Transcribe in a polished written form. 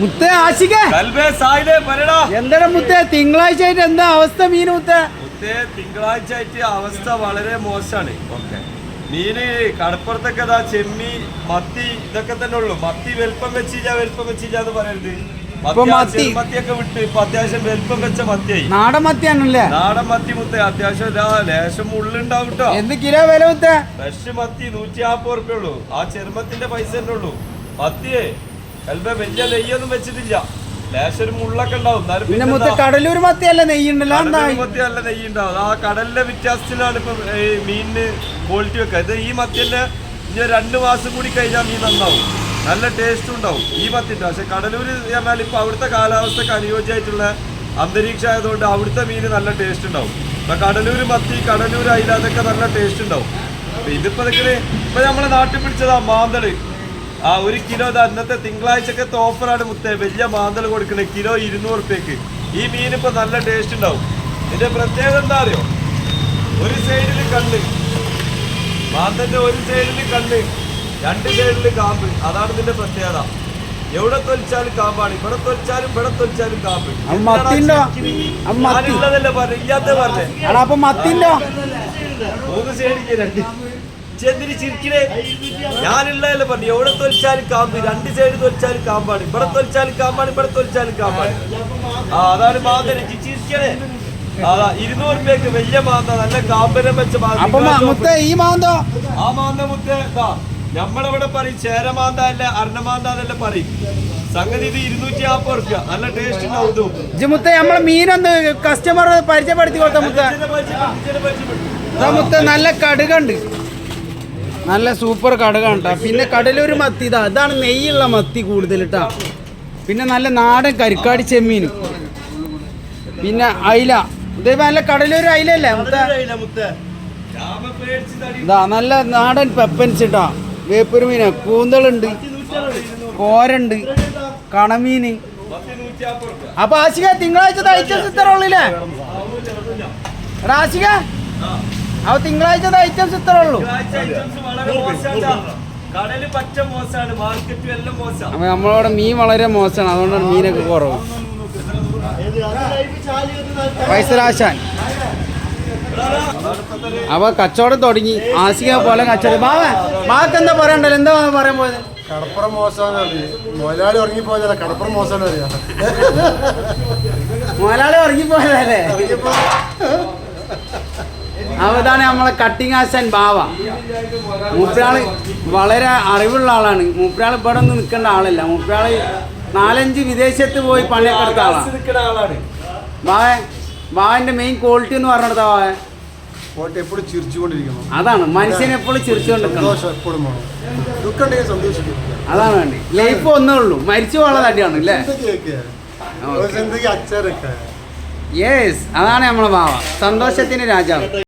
മുത്തേ ആശിക എന്താണ് മുത്തേ തിങ്കളാഴ്ച ആയിട്ട് എന്താ അവസ്ഥ മീൻ മുത്തേ? തിങ്കളാഴ്ച ആയിട്ട് അവസ്ഥ വളരെ മോശമാണ്. മീന് കടപ്പുറത്തൊക്കെ ചെമ്മി മത്തി ഇതൊക്കെ തന്നെ ഉള്ളു. മത്തി വെൽപ്പം വെച്ചില്ലാന്ന് പറയരുത്. മത്തിയൊക്കെ വിട്ട് ഇപ്പൊ അത്യാവശ്യം വെൽപ്പം വെച്ച മത്തിയായി. നാടൻ മത്തിയാണല്ലേ? നാടൻ മത്തി മുത്തേ അത്യാവശ്യം ലേശം ഉള്ളുണ്ടാവും കേട്ടോ. എന്ത് കിലോ വില മുത്തേ? ഫ്രഷ് മത്തി 150 റുപ്യ ഉള്ളൂ. ആ ചെറുമത്തിന്റെ പൈസ തന്നെ ഉള്ളൂ. മത്തിയേ ചിലപ്പോ വലിയ നെയ്യൊന്നും വെച്ചിട്ടില്ല. ലേശം മുള്ളൊക്കെ ഉണ്ടാവും. പിന്നെ മുത്തേ കടലൂർ മത്തി അല്ല നെയ്യുണ്ടല്ലോ. മത്തി അല്ല നെയ്യുണ്ടാവും. ആ കടലിന്റെ വ്യത്യാസത്തിലാണ് ഇപ്പൊ മീനിന് ക്വാളിറ്റി വെക്കുക. ഇത് ഈ മത്തിയല്ലേ ഇനി 2 മാസം കൂടി കഴിഞ്ഞാൽ മീൻ നന്നാവും. നല്ല ടേസ്റ്റ് ഉണ്ടാവും ഈ മത്തിൻ്റെ. പക്ഷെ കടലൂര് പറഞ്ഞാൽ ഇപ്പൊ അവിടുത്തെ കാലാവസ്ഥക്ക് അനുയോജ്യമായിട്ടുള്ള അന്തരീക്ഷം ആയതുകൊണ്ട് അവിടുത്തെ മീന് നല്ല ടേസ്റ്റ് ഉണ്ടാവും. ഇപ്പൊ കടലൂര് മത്തി, കടലൂര് അയില അതൊക്കെ നല്ല ടേസ്റ്റ് ഉണ്ടാവും. ഇതിപ്പോ ഇപ്പൊ നമ്മളെ നാട്ടിൽ പിടിച്ചതാ മാന്തള്. 1 കിലോ അന്നത്തെ തിങ്കളാഴ്ചക്കത്തെ ഓഫറാണ് മുത്തേ. വലിയ മാന്തൽ കൊടുക്കണേ കിലോ 200 റുപ്യക്ക്. ഈ മീൻ ഇപ്പൊ നല്ല ടേസ്റ്റ് ഉണ്ടാവും. ഇതിന്റെ പ്രത്യേകത എന്താ അറിയോ? ഒരു സൈഡിൽ കണ്ണ് മാന്തന്റെ, ഒരു സൈഡിൽ കണ്ണ്, 2 സൈഡിൽ കാമ്പ്. അതാണ് ഇതിന്റെ പ്രത്യേകത. എവിടെ തൊലിച്ചാലും കാമ്പാണ്. ഇവിടെ തൊലിച്ചാലും കാമ്പ്. ഞാനുള്ളതല്ലേ പറഞ്ഞ ഇല്ലാത്ത പറഞ്ഞേ. 3 സൈഡിൽ 2 ചെന്തിരി ചിരിക്കണേ. ഞാനുള്ളതല്ലേ പറഞ്ഞു. എവിടെ തൊലിച്ചാലും കാമ്പ്, 2 സൈഡ് തൊലിച്ചാലും കാമ്പാണ്. ഇവിടെ തൊലിച്ചാലും കാമ്പാണ്. അതാണ് മാന്തല്. ചിരിക്കണേ. 200 റുപ്യക്ക് വലിയ മാന്ത, നല്ല കാമ്പരം വെച്ച മാന്ത. ആ മാന്ത മുത്തേ നമ്മളിവിടെ പറയും ചേരമാന്ത അല്ല അർണമാന്ത എന്നല്ല പറയും. സംഗതി ഇത് 250 റുപ്യ. നല്ല ടേസ്റ്റ് ഉണ്ടാവും. നമ്മളെ മീനൊന്ന് കസ്റ്റമർ പരിചയപ്പെടുത്തി കൊടുത്ത മുത്ത. നല്ല കടുകുണ്ട്, നല്ല സൂപ്പർ കടുകാണ്. പിന്നെ കടലൂർ മത്തി ഇതാണ് നെയ്യുള്ള മത്തി കൂടുതൽ കേട്ടാ. പിന്നെ നല്ല നാടൻ കരിക്കാടി ചെമ്മീനും, പിന്നെ അയില. ഇതേപോലെ നല്ല കടലൂർ അയിലല്ലേ ഇതാ. നല്ല നാടൻ പെപ്പൻസ് ഇട്ടാ. വേപ്പൂർ മീന്, കൂന്തളുണ്ട്, കോരുണ്ട്, കണമീന്. അപ്പൊ ആശിക തിങ്കളാഴ്ച ഐറ്റംസ് ഇത്ര ഉള്ളില്ലേ ആശിക? അപ്പൊ തിങ്കളാഴ്ച ഐറ്റംസ് ഇത്ര ഉള്ളൂ. അപ്പൊ നമ്മളവിടെ മീൻ വളരെ മോശമാണ്. അതുകൊണ്ടാണ് മീനൊക്കെ കുറവ്. പൈസരാശാൻ അപ്പൊ കച്ചവടം തുടങ്ങി. ആശിക പോലെ കച്ചവടം. ബാക്ക് എന്താ പറയണ്ടല്ലോ? എന്താ പറയാൻ പോയത്? കടപ്പുറം മോശമാണ്. മുതലാളി ഉറങ്ങിപ്പോയതല്ല, കടപ്പുറം മോശമാണ് അറിയാം. മുതലാളി ഉറങ്ങിപ്പോയതല്ലേ? അപ്പൊ ഇതാണ് നമ്മളെ കട്ടിങ് ആശാൻ ബാവ. മൂപ്പരാള് വളരെ അറിവുള്ള ആളാണ്. മൂപ്പരാള് ഇവിടെ ഒന്നും നിൽക്കേണ്ട ആളല്ല. മൂപ്പരാള് 4-5 വിദേശത്ത് പോയി പണിയൊക്കെ എടുത്ത ആളാണ്. ബാവന്റെ മെയിൻ ക്വാളിറ്റി എന്ന് പറഞ്ഞെടുത്ത എപ്പോഴും ചിരിച്ചുകൊണ്ടിരിക്കണം. അതാണ് മനുഷ്യനെ എപ്പോഴും ചിരിച്ചുകൊണ്ടിരിക്കണം. അതാണ് വേണ്ടി. ലൈഫ് ഒന്നേ ഉള്ളൂ. മരിച്ചു പോകാനുള്ള തടിയാണ് അല്ലേ? യെസ്, അതാണ് നമ്മളെ ബാവ. സന്തോഷത്തിന് രാജാവ്.